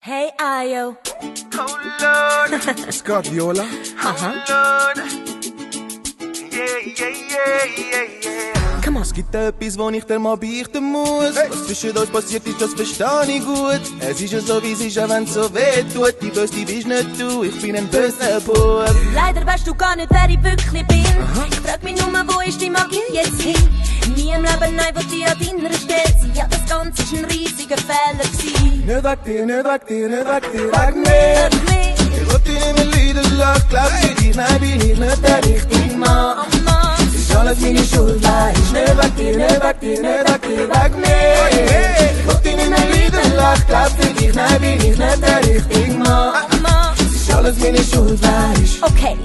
Hey Ayo. Oh Lord, Es geht, Viola. Aha. Lord. Yeah. Come on. Es gibt etwas, wo ich dir mal beichten muss. Was zwischen uns passiert ist, das verstehe ich gut. Es ist ja so, wie es ist, auch wenn es so weh tut. Die Böse bist nicht du, ich bin ein böser Bub. Leider weißt du gar nicht, wer ich wirklich bin. Ich frag mich nur, wo ist die Magie jetzt hin? Nie im Leben, nein, wo die an deiner Stelle sind. Ja, das Ganze ist ein riesiger Fehler gewesen. Nicht weg dir, nicht weg dir, nicht weg dir, weg mir. Wirklich, Ich will dir nicht mehr leiden lassen, glaub für dich, nein, bin ich nicht der richtige Mann. oh Mann. Es ist alles meine Schuld, weisst. Nicht weg dir, nicht weg dir, nicht weg dir, weg mir. Ich will dich nicht mehr leiden lassen, glaub für dich, nein, bin ich nicht der richtige Mann. Oh Mann. Es ist alles meine Schuld, weisst. Okay,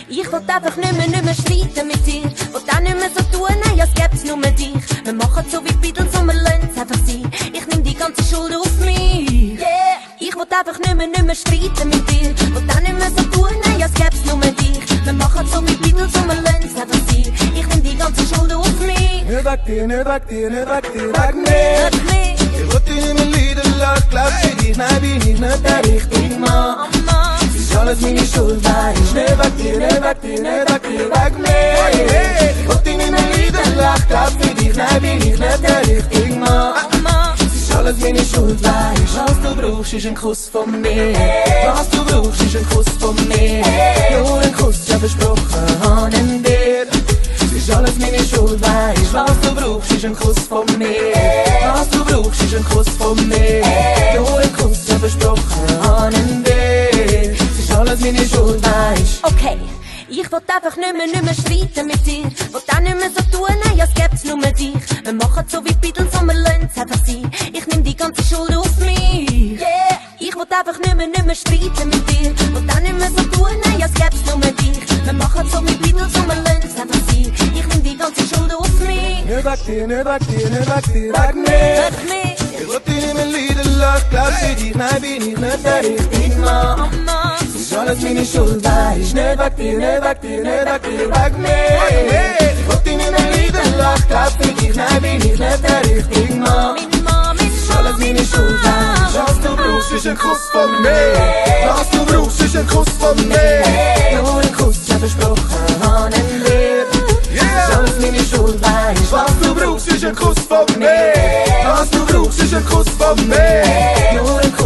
ich will einfach nicht mehr streiten mit dir. Will auch nicht mehr so tun, nein, als gäb's nur dich. Wir machen so wie Beatles und wir lassen's einfach sein. Ich nehm die ganze Schuld auf mich. Yeah. Ich will einfach nicht mehr streiten mit dir. Will auch nicht mehr so tun, nein, als gäb's nur dich. Wir machen so wie Beatles und wir lassen's einfach sein. Ich nehm die ganze Schuld auf mich. Nicht weg dir, nicht weg dir, nicht weg dir, weg mir. Wirklich, Ich will dich nicht mehr leiden lassen, glaub für dich, nein, bin ich nicht der richtige Mann. oh Mann. Es ist alles meine Schuld, weisst. Nicht weg dir, nicht weg dir, nicht weg dir, weg mir. Ich will dich nicht mehr leiden lassen, glaub für dich, nein, bin ich nicht der richtige Mann. Oh Mann. Es ist alles meine Schuld, weisst. Was du brauchst, ist ein Kuss von mir. Was du brauchst, ist ein Kuss von mir. Nur ein Kuss, ja versprochen, haben dir. Es ist alles meine Schuld, weisst. Was du brauchst, ist ein Kuss von mir. Was du brauchst, ist ein Kuss von mir. Nur ein Kuss, ja versprochen, haben dir. Es ist alles meine Schuld, weisst. Okay, ich will einfach nicht mehr streiten mit dir. Will auch nicht mehr so tun, nein, als gäb's nur dich. Wir machen so wie Beatles und wir lassen's einfach sein. Ich nehm die ganze Schuld auf mich. Yeah. Ich will einfach nicht mehr streiten mit dir. Will auch nicht mehr so tun, nein, als gäb's nur dich. Wir machen so wie Beatles und wir lassen's einfach sein. Ich nehm die ganze Schuld auf mich. Nicht weg dir, nicht weg dir, nicht weg dir, weg mir. Wirklich, Ich will dich nicht mehr leiden lassen, glaub für dich, nein, bin ich nicht der richtige Mann. oh Mann. Es ist alles meine Schuld, weisst. Nicht weg dir, nicht weg dir, nicht weg dir, weg mir. Ich will dich nicht mehr leiden lassen, glaub für dich, nein, bin ich nicht der richtige Mann. Meine Mama, Es ist alles meine Schuld, weisst. Was du brauchst, ist ein Kuss von mir. Was du brauchst, ist ein Kuss von mir. Nur ein Kuss, ja versprochen, haben wir. Es ist alles meine Schuld, weisst. Was du brauchst, ist ein Kuss von mir. Was du brauchst, ist ein Kuss von mir. Nur ein Kuss,